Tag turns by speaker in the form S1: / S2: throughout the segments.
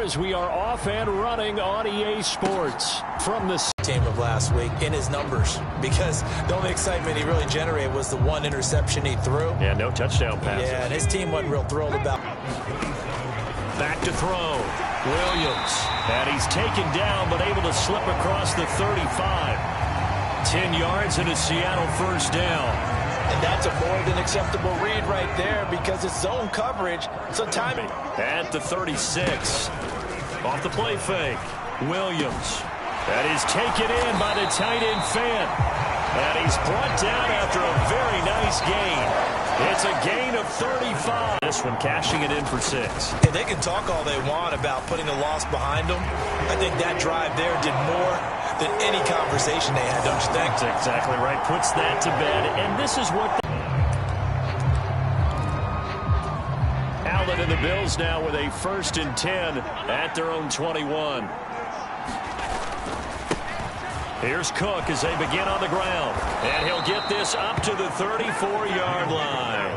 S1: As we are off and running on EA Sports from the
S2: team of last week in his numbers, because the only excitement he really generated was the one interception he threw.
S1: Yeah, no touchdown passes.
S2: Yeah, and his team wasn't real thrilled about.
S1: Back to throw. Williams. And he's taken down, but able to slip across the 35. 10 yards and a Seattle first down.
S2: And that's a more than acceptable read right there because it's zone coverage. So timing.
S1: At the 36. Off the play fake. Williams. That is taken in by the tight end Fant. And he's brought down after a very nice gain. It's a gain of 35. This one cashing it in for 6.
S2: Yeah, they can talk all they want about putting a loss behind them. I think that drive there did more than any conversation they had, don't you think?
S1: That's exactly right. Puts that to bed. And this is what Allen and the Bills now with a 1st and 10 at their own 21. Here's Cook as they begin on the ground. And he'll get this up to the 34-yard line.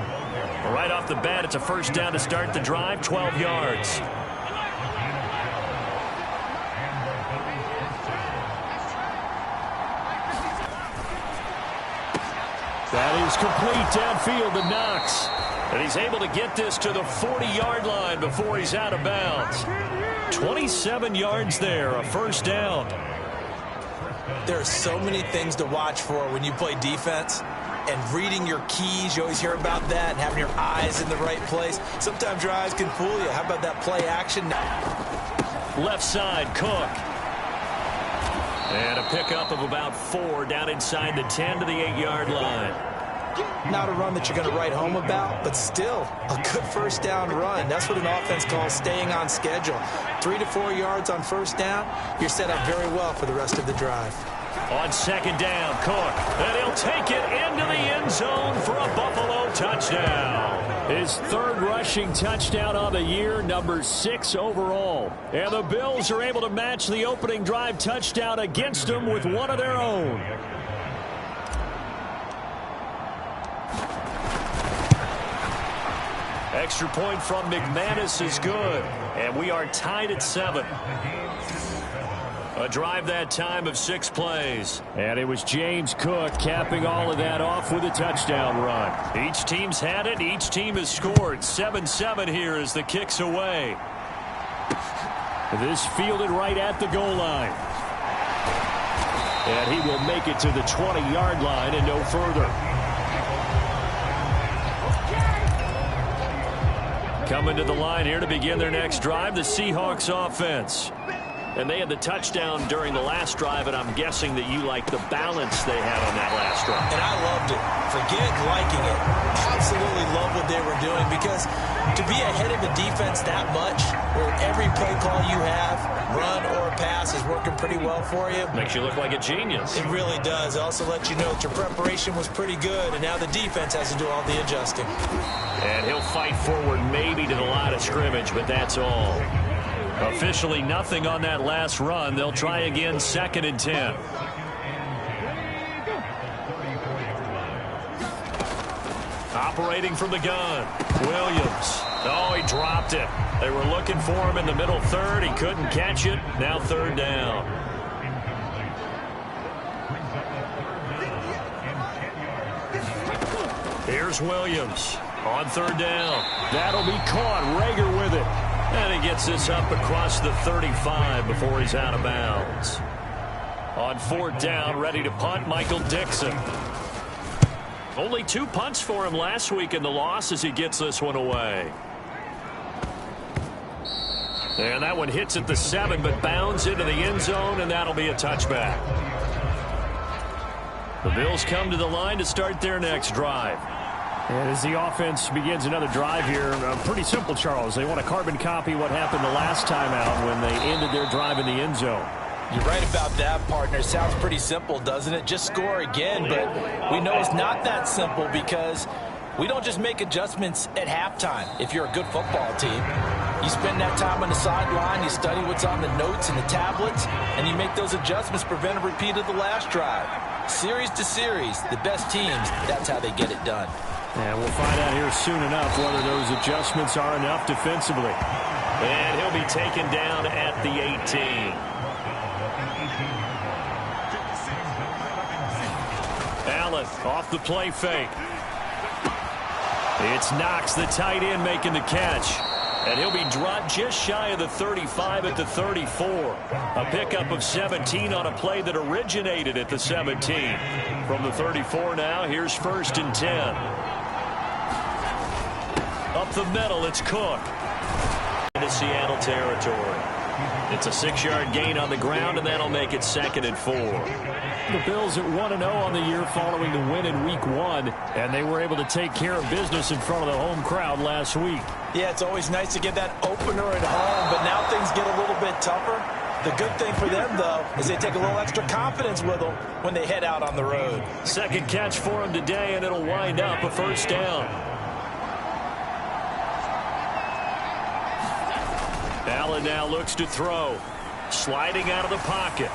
S1: Right off the bat, it's a first down to start the drive, 12 yards. That is complete downfield to Knox. And he's able to get this to the 40-yard line before he's out of bounds. 27 yards there, a first down.
S2: There are so many things to watch for when you play defense. And reading your keys, you always hear about that, and having your eyes in the right place. Sometimes your eyes can fool you. How about that play action?
S1: Left side, Cook. And a pickup of about 4 down inside the 10 to the 8-yard line.
S2: Not a run that you're going to write home about, but still a good first down run. That's what an offense calls staying on schedule. 3 to 4 yards on first down, you're set up very well for the rest of the drive.
S1: On second down, Cook. And he'll take it into the end zone for a Buffalo touchdown. His 3rd rushing touchdown on the year, number 6 overall. And the Bills are able to match the opening drive touchdown against them with one of their own. Extra point from McManus is good. And we are tied at 7. A drive that time of 6 plays. And it was James Cook capping all of that off with a touchdown run. Each team's had it. Each team has scored. 7-7 here as the kick's away. This fielded right at the goal line. And he will make it to the 20-yard line and no further. Coming to the line here to begin their next drive, the Seahawks offense. And they had the touchdown during the last drive, and I'm guessing that you like the balance they had on that last drive.
S2: And I loved it. Forget liking it. Absolutely love what they were doing, because to be ahead of a defense that much, where every play call you have, run or pass, is working pretty well for you.
S1: Makes you look like a genius.
S2: It really does. It also lets you know that your preparation was pretty good, and now the defense has to do all the adjusting.
S1: And he'll fight forward maybe to the line of scrimmage, but that's all. Officially nothing on that last run. They'll try again, 2nd and 10. Operating from the gun, Williams. Oh, he dropped it. They were looking for him in the middle 3rd. He couldn't catch it. Now 3rd down. Here's Williams on 3rd down. That'll be caught. Rager with it. And he gets this up across the 35 before he's out of bounds. On 4th down, ready to punt, Michael Dixon. Only 2 punts for him last week in the loss as he gets this one away. And that one hits at the 7, but bounds into the end zone, and that'll be a touchback. The Bills come to the line to start their next drive. And as the offense begins another drive here, pretty simple, Charles. They want to carbon copy what happened the last time out when they ended their drive in the end zone.
S2: You're right about that, partner. Sounds pretty simple, doesn't it? Just score again, but we know it's not that simple because we don't just make adjustments at halftime. If you're a good football team, you spend that time on the sideline, you study what's on the notes and the tablets, and you make those adjustments, prevent a repeat of the last drive. Series to series, the best teams, that's how they get it done.
S1: And we'll find out here soon enough whether those adjustments are enough defensively. And he'll be taken down at the 18. Allen off the play fake. It's Knox, the tight end, making the catch. And he'll be dropped just shy of the 35 at the 34. A pickup of 17 on a play that originated at the 17. From the 34 now, here's 1st and 10. Up the middle, it's Cook. Into Seattle territory. It's a 6-yard gain on the ground, and that'll make it 2nd and 4. The Bills at 1-0 on the year following the win in Week 1, and they were able to take care of business in front of the home crowd last week.
S2: Yeah, it's always nice to get that opener at home, but now things get a little bit tougher. The good thing for them, though, is they take a little extra confidence with them when they head out on the road.
S1: Second catch for him today, and it'll wind up a 1st down. Allen now looks to throw. Sliding out of the pocket.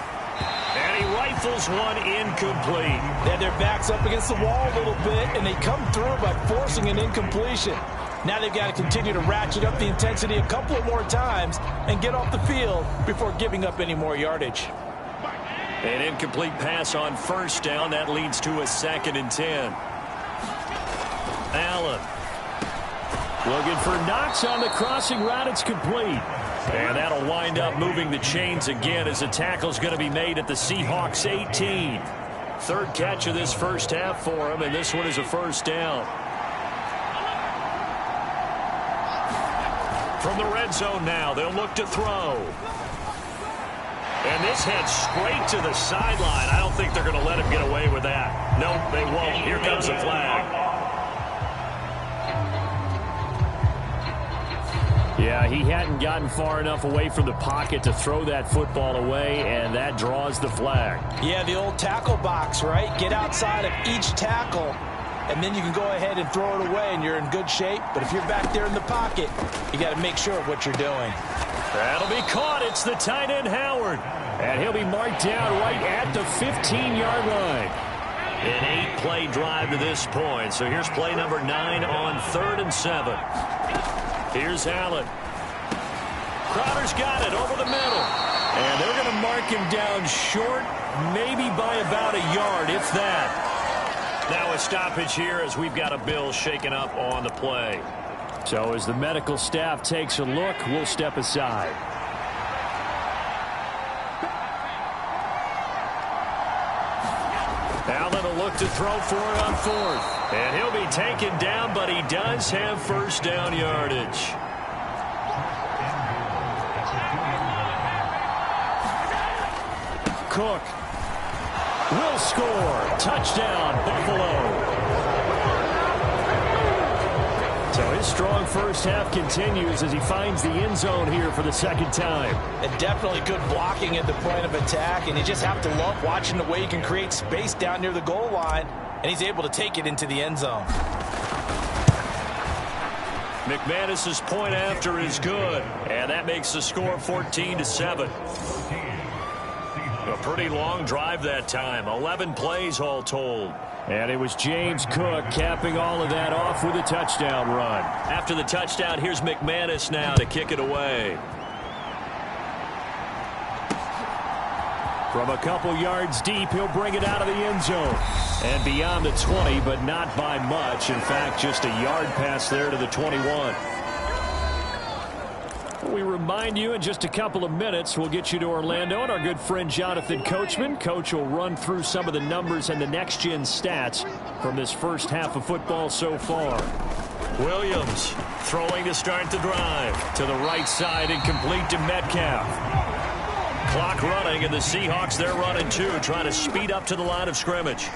S1: And he rifles one incomplete.
S2: They had their backs up against the wall a little bit, and they come through by forcing an incompletion. Now they've got to continue to ratchet up the intensity a couple of more times and get off the field before giving up any more yardage.
S1: An incomplete pass on 1st down. That leads to a 2nd and 10. Allen looking for Knox on the crossing route. It's complete. And that'll wind up moving the chains again as the tackle's going to be made at the Seahawks 18. 3rd catch of this first half for him, and this one is a 1st down. From the red zone now, they'll look to throw. And this heads straight to the sideline. I don't think they're going to let him get away with that. Nope, they won't. Here comes the flag. Yeah, he hadn't gotten far enough away from the pocket to throw that football away, and that draws the flag.
S2: Yeah, the old tackle box, right? Get outside of each tackle, and then you can go ahead and throw it away, and you're in good shape. But if you're back there in the pocket, you got to make sure of what you're doing.
S1: That'll be caught. It's the tight end, Howard. And he'll be marked down right at the 15-yard line. An 8-play drive to this point. So here's play number 9 on 3rd and 7. Here's Allen. Crowder's got it over the middle. And they're going to mark him down short, maybe by about a yard, if that. Now a stoppage here as we've got a Bill shaken up on the play. So as the medical staff takes a look, we'll step aside. Allen will look to throw for it on 4th. And he'll be taken down, but he does have 1st down yardage. Cook will score. Touchdown, Buffalo. So his strong first half continues as he finds the end zone here for the 2nd time.
S2: And definitely good blocking at the point of attack, and you just have to love watching the way he can create space down near the goal line, and he's able to take it into the end zone.
S1: McManus's point after is good, and that makes the score 14-7. A pretty long drive that time, 11 plays all told. And it was James Cook capping all of that off with a touchdown run. After the touchdown, here's McManus now to kick it away. From a couple yards deep, he'll bring it out of the end zone. And beyond the 20, but not by much. In fact, just a yard pass there to the 21. We remind you in just a couple of minutes, we'll get you to Orlando and our good friend Jonathan Coachman. Coach will run through some of the numbers and the next-gen stats from this first half of football so far. Williams throwing to start the drive. To the right side, incomplete to Metcalf. Clock running, and the Seahawks, they're running too, trying to speed up to the line of scrimmage.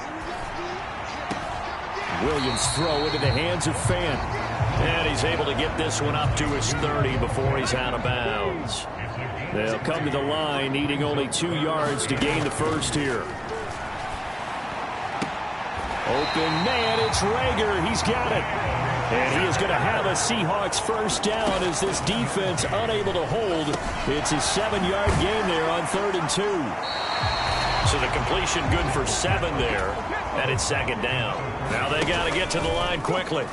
S1: Williams throw into the hands of Fant. And he's able to get this one up to his 30 before he's out of bounds. They'll come to the line, needing only 2 yards to gain the first here. Open man, it's Reagor. He's got it. And he is going to have a Seahawks first down as this defense unable to hold. It's a 7-yard gain there on 3rd and 2. So the completion good for 7 there, and it's 2nd down. Now they got to get to the line quickly.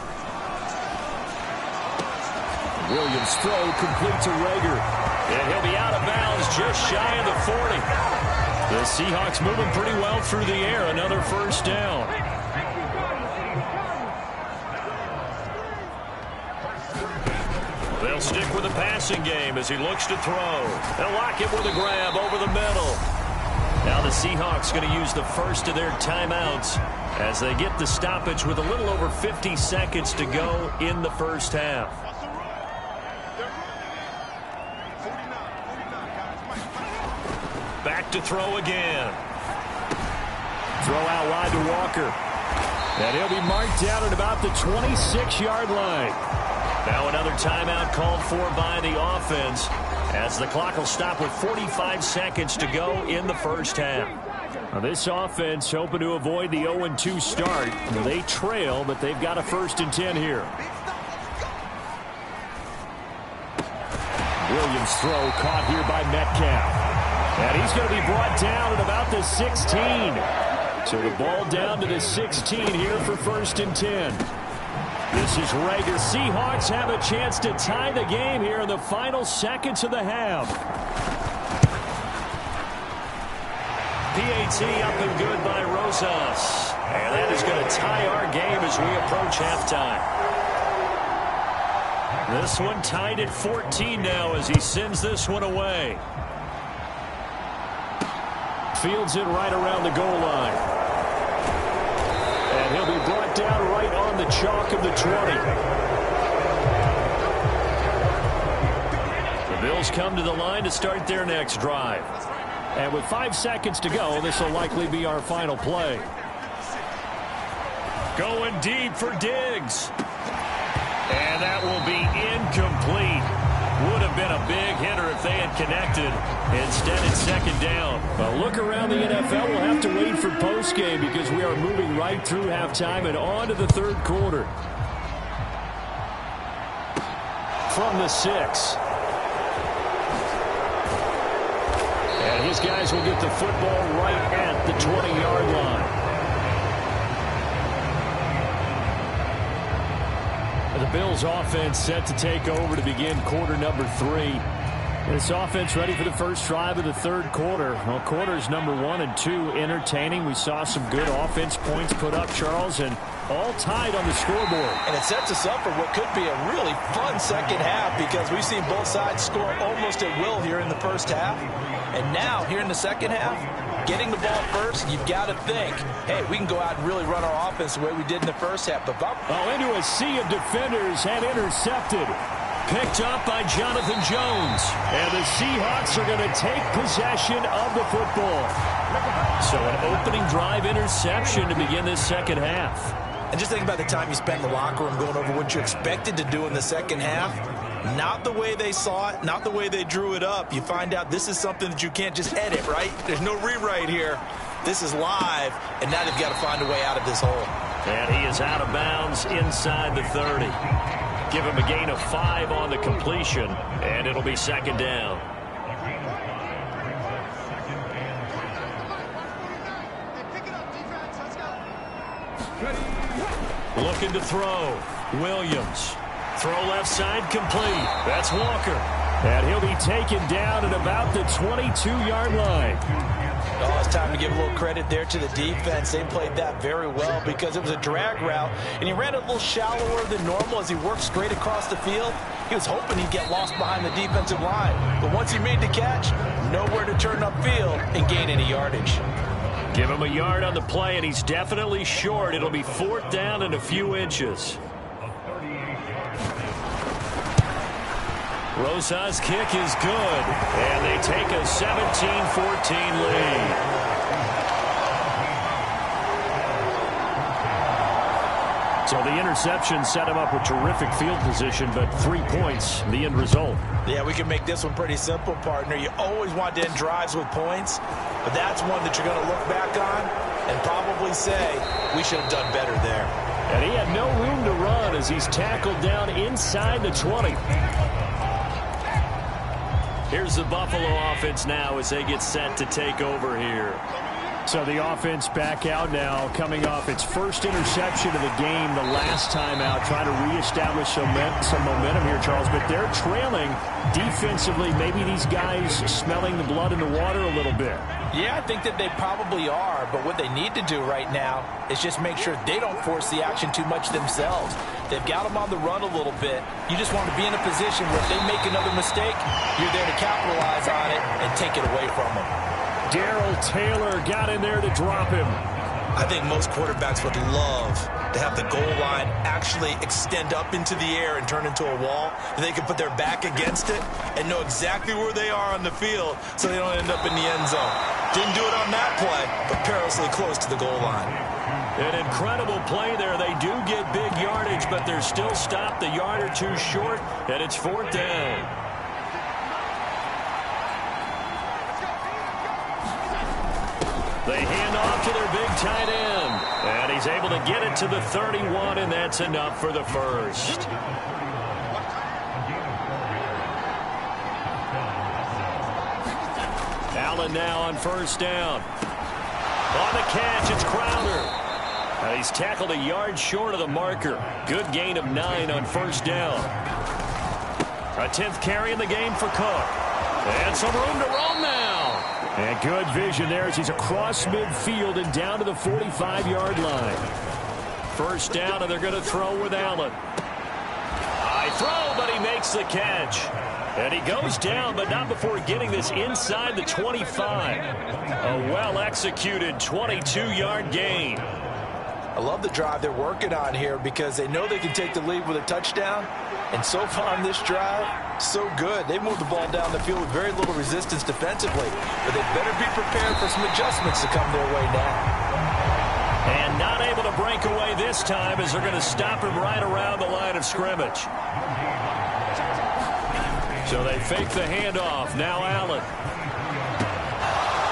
S1: Williams throw complete to Reagor. And he'll be out of bounds just shy of the 40. The Seahawks moving pretty well through the air. Another first down. They'll stick with the passing game as he looks to throw. They'll lock it with a grab over the middle. Now the Seahawks going to use the first of their timeouts as they get the stoppage with a little over 50 seconds to go in the first half. Back to throw again. Throw out wide to Walker. And he'll be marked down at about the 26-yard line. Now another timeout called for by the offense as the clock will stop with 45 seconds to go in the first half. Now this offense hoping to avoid the 0-2 start. They trail, but they've got a 1st and 10 here. Williams throw caught here by Metcalf. And he's going to be brought down at about the 16. So the ball down to the 16 here for 1st and 10. This is Reagor. Seahawks have a chance to tie the game here in the final seconds of the half. PAT up and good by Rosas. And that is going to tie our game as we approach halftime. This one tied at 14 now as he sends this one away. Fields it right around the goal line. And he'll be brought down right on the chalk of the 20. The Bills come to the line to start their next drive. And with 5 seconds to go, this will likely be our final play. Going deep for Diggs. And that will be incomplete. Would have been a big hitter if they had connected. Instead, it's 2nd down. Well, look around the NFL. We'll have to wait for postgame because we are moving right through halftime and on to the 3rd quarter. From the 6. And his guys will get the football right at the 20-yard line. The Bills offense set to take over to begin quarter number 3. This offense ready for the first drive of the 3rd quarter. Well, quarters number 1 and 2 entertaining. We saw some good offense points put up, Charles, and all tied on the scoreboard.
S2: And it sets us up for what could be a really fun second half because we've seen both sides score almost at will here in the first half. And now, here in the second half, getting the ball first, you've got to think, hey, we can go out and really run our offense the way we did in the first half. But
S1: into a sea of defenders and intercepted. Picked up by Jonathan Jones. And the Seahawks are going to take possession of the football. So an opening drive interception to begin this second half.
S2: And just think about the time you spent in the locker room going over what you expected to do in the second half. Not the way they saw it, not the way they drew it up. You find out this is something that you can't just edit, right? There's no rewrite here. This is live, and now they've got to find a way out of this hole.
S1: And he is out of bounds inside the 30. Give him a gain of 5 on the completion, and it'll be 2nd down. Looking to throw. Williams. Throw left side complete. That's Walker. And he'll be taken down at about the 22-yard line.
S2: Oh, it's time to give a little credit there to the defense. They played that very well because it was a drag route, and he ran it a little shallower than normal as he worked straight across the field. He was hoping he'd get lost behind the defensive line. But once he made the catch, nowhere to turn upfield and gain any yardage.
S1: Give him a yard on the play, and he's definitely short. It'll be 4th down and a few inches. Rosas' kick is good, and they take a 17-14 lead. So the interception set him up with terrific field position, but 3 points, the end result.
S2: Yeah, we can make this one pretty simple, partner. You always want to end drives with points, but that's one that you're going to look back on and probably say, we should have done better there.
S1: And he had no room to run as he's tackled down inside the 20. Here's the Buffalo offense now as they get set to take over here. So the offense back out now, coming off its first interception of the game the last time out, trying to reestablish some momentum here, Charles. But they're trailing defensively. Maybe these guys smelling the blood in the water a little bit.
S2: Yeah, I think that they probably are. But what they need to do right now is just make sure they don't force the action too much themselves. They've got them on the run a little bit. You just want to be in a position where if they make another mistake, you're there to capitalize on it and take it away from them.
S1: Darrell Taylor got in there to drop him.
S3: I think most quarterbacks would love to have the goal line actually extend up into the air and turn into a wall. And they can put their back against it and know exactly where they are on the field so they don't end up in the end zone. Didn't do it on that play, but perilously close to the goal line.
S1: An incredible play there. They do get big yardage, but they're still stopped a yard or two short, and it's 4th down. They hand off to their big tight end. And he's able to get it to the 31, and that's enough for the first. Allen now on 1st down. On the catch, it's Crowder. He's tackled a yard short of the marker. Good gain of 9 on 1st down. A 10th carry in the game for Cook. And some room to roam now. And good vision there as he's across midfield and down to the 45-yard line. 1st down, and they're going to throw with Allen. High throw, but he makes the catch. And he goes down, but not before getting this inside the 25. A well-executed 22-yard gain.
S2: I love the drive they're working on here because they know they can take the lead with a touchdown. And so far on this drive, so good. They moved the ball down the field with very little resistance defensively. But they better be prepared for some adjustments to come their way now.
S1: And not able to break away this time as they're going to stop him right around the line of scrimmage. So they fake the handoff. Now Allen.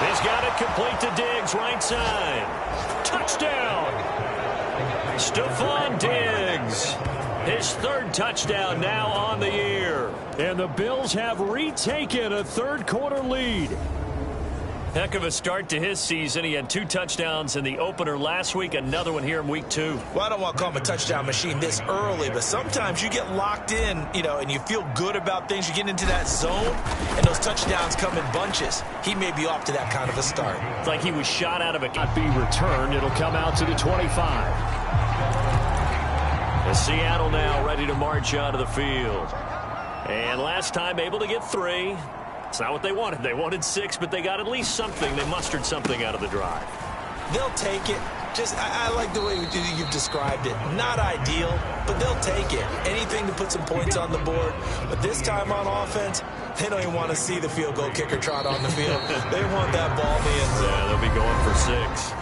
S1: He's got it complete to Diggs, right side. Touchdown! Stephon Diggs. His 3rd touchdown now on the year. And the Bills have retaken a 3rd-quarter lead. Heck of a start to his season. He had 2 touchdowns in the opener last week, another one here in week 2.
S3: Well, I don't want to call him a touchdown machine this early, but sometimes you get locked in, and you feel good about things. You get into that zone, and those touchdowns come in bunches. He may be off to that kind of a start.
S1: It's like he was shot out of a not be returned. It'll come out to the 25. And Seattle now ready to march onto the field. And last time able to get 3. It's not what they wanted. They wanted 6, but they got at least something. They mustered something out of the drive.
S3: They'll take it. I like the way you've described it. Not ideal, but they'll take it. Anything to put some points on the board. But this time on offense, they don't even want to see the field goal kicker trot on the field. They want that ball in the end zone.
S1: Yeah, they'll be going for 6.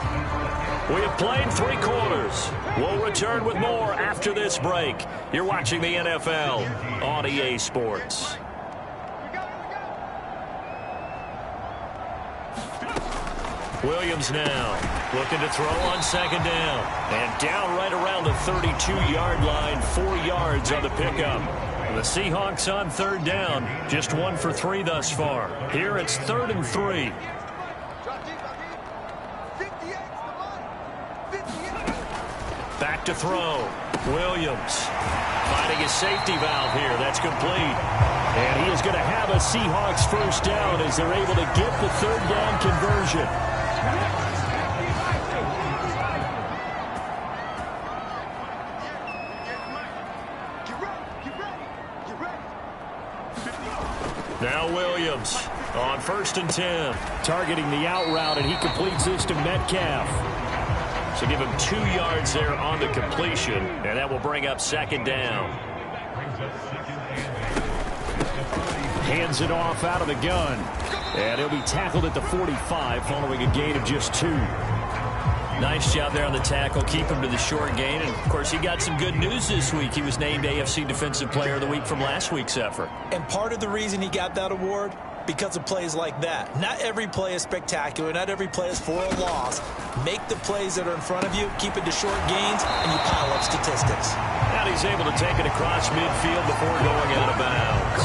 S1: We have played 3 quarters. We'll return with more after this break. You're watching the NFL on EA Sports. Williams now looking to throw on 2nd down. And down right around the 32-yard line, 4 yards on the pickup. The Seahawks on 3rd down, just 1 for 3 thus far. Here it's 3rd and 3. Back to throw. Williams finding his safety valve here. That's complete. And he is going to have a Seahawks 1st down as they're able to get the 3rd down conversion. Now Williams on 1st and 10. Targeting the out route, and he completes this to Metcalf. So give him 2 yards there on the completion, and that will bring up 2nd down. Hands it off out of the gun. And he'll be tackled at the 45 following a gain of just 2. Nice job there on the tackle. Keep him to the short gain. And, of course, he got some good news this week. He was named AFC Defensive Player of the Week from last week's effort.
S3: And part of the reason he got that award, because of plays like that. Not every play is spectacular. Not every play is for a loss. Make the plays that are in front of you, keep it to short gains, and you pile up statistics.
S1: And he's able to take it across midfield before going out of bounds.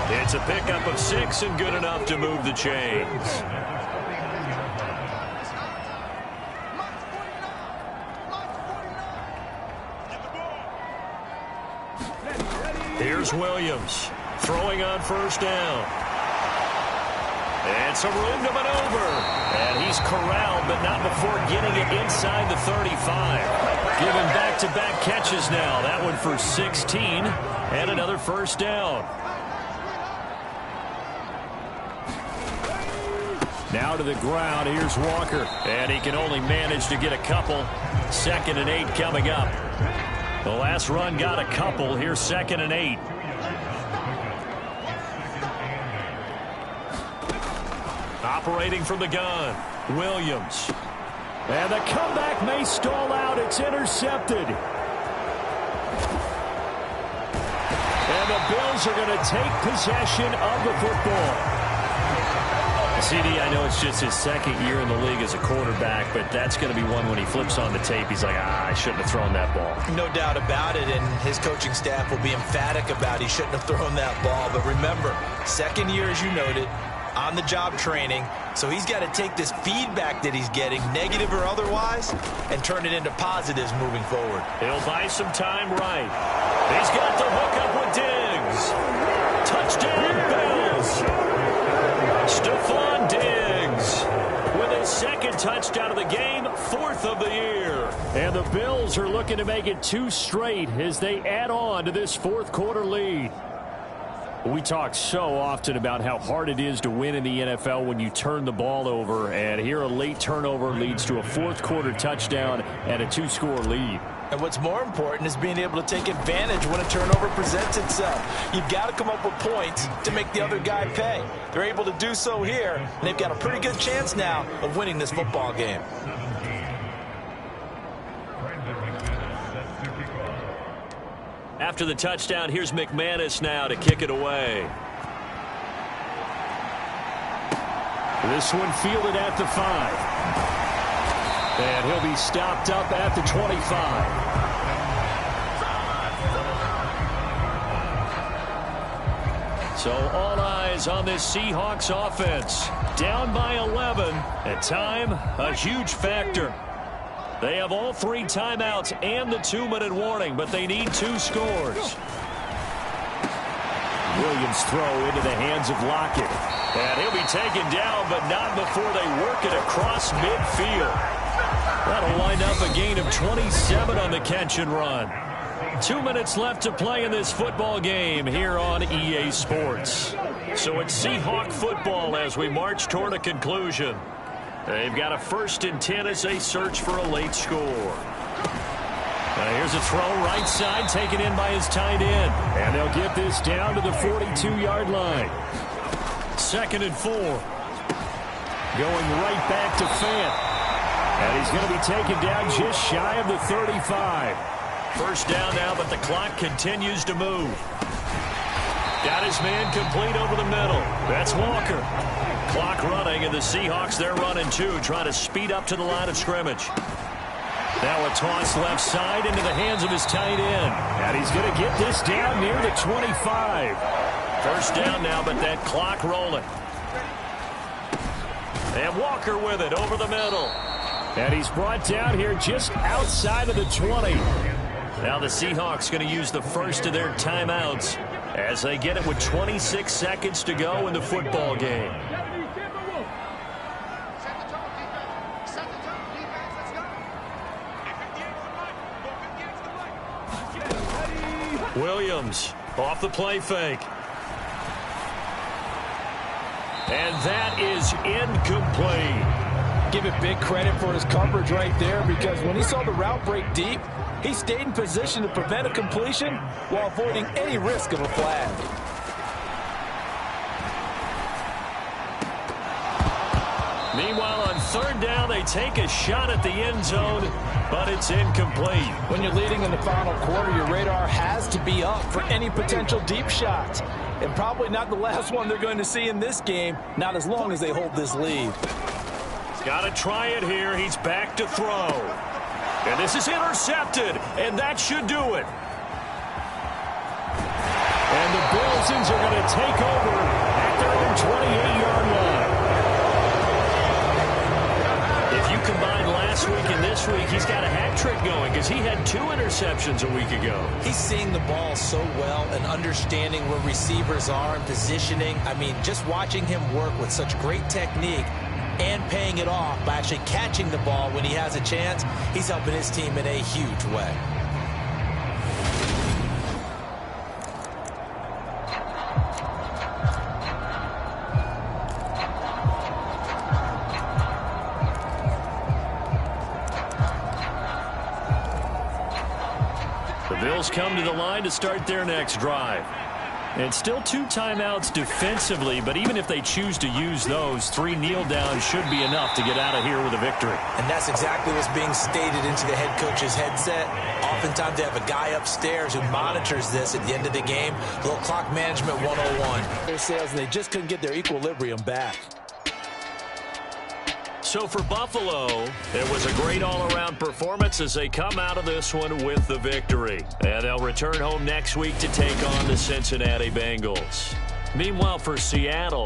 S1: It's a pickup of 6 and good enough to move the chains. Here's Williams throwing on first down. And some room to maneuver. And he's corralled, but not before getting it inside the 35. Giving back-to-back catches now. That one for 16 and another first down. Now to the ground. Here's Walker. And he can only manage to get a couple. 2nd and 8 coming up. The last run got a couple. Here's 2nd and 8. Operating from the gun, Williams. And the comeback may stall out. It's intercepted. And the Bills are going to take possession of the football. CD, I know it's just his 2nd year in the league as a quarterback, but that's going to be one when he flips on the tape. He's like, I shouldn't have thrown that ball.
S3: No doubt about it, and his coaching staff will be emphatic about he shouldn't have thrown that ball. But remember, 2nd year, as you noted, on-the-job training, so he's got to take this feedback that he's getting, negative or otherwise, and turn it into positives moving forward.
S1: He'll buy some time right. He's got the hook up with Diggs. Touchdown, Bills. Stephon Diggs with his 2nd touchdown of the game, 4th of the year. And the Bills are looking to make it 2 straight as they add on to this 4th quarter lead. We talk so often about how hard it is to win in the NFL when you turn the ball over, and here a late turnover leads to a 4th quarter touchdown and a 2-score lead.
S2: And what's more important is being able to take advantage when a turnover presents itself. You've got to come up with points to make the other guy pay. They're able to do so here, and they've got a pretty good chance now of winning this football game.
S1: After the touchdown, here's McManus now to kick it away. This one fielded at the 5. And he'll be stopped up at the 25. So all eyes on this Seahawks offense. Down by 11. At time, a huge factor. They have all 3 timeouts and the 2-minute warning, but they need 2 scores. Williams throw into the hands of Lockett. And he'll be taken down, but not before they work it across midfield. That'll wind up a gain of 27 on the catch and run. 2 minutes left to play in this football game here on EA Sports. So it's Seahawk football as we march toward a conclusion. They've got a 1st and 10 as they search for a late score. Here's a throw right side taken in by his tight end. And they'll get this down to the 42-yard line. 2nd and 4. Going right back to Fant. And he's going to be taken down just shy of the 35. First down now, but the clock continues to move. Got his man complete over the middle. That's Walker. Clock running, and the Seahawks, they're running too, trying to speed up to the line of scrimmage. Now a toss left side into the hands of his tight end. And he's going to get this down near the 25. First down now, but that clock rolling. And Walker with it over the middle. And he's brought down here just outside of the 20. Now the Seahawks going to use the first of their timeouts as they get it with 26 seconds to go in the football game. Williams off the play fake. And that is incomplete.
S2: Give it big credit for his coverage right there, because when he saw the route break deep, he stayed in position to prevent a completion while avoiding any risk of a flag.
S1: Meanwhile, on 3rd down, they take a shot at the end zone, but it's incomplete.
S2: When you're leading in the final quarter, your radar has to be up for any potential deep shots. And probably not the last one they're going to see in this game, not as long as they hold this lead.
S1: Got to try it here. He's back to throw. And this is intercepted, and that should do it. And the Bills are going to take over at their own 28-yard line. If you combine last last week and this week, he's got a hat trick going because he had 2 interceptions a week ago.
S2: He's seeing the ball so well and understanding where receivers are and positioning. I mean, just watching him work with such great technique and paying it off by actually catching the ball when he has a chance, he's helping his team in a huge way.
S1: The Bills come to the line to start their next drive. And still 2 timeouts defensively, but even if they choose to use those, 3 kneel downs should be enough to get out of here with a victory.
S2: And that's exactly what's being stated into the head coach's headset. Oftentimes they have a guy upstairs who monitors this at the end of the game. A little clock management 101. Their sales, and they just couldn't get their equilibrium back.
S1: So for Buffalo, it was a great all-around performance as they come out of this one with the victory. And they'll return home next week to take on the Cincinnati Bengals. Meanwhile, for Seattle,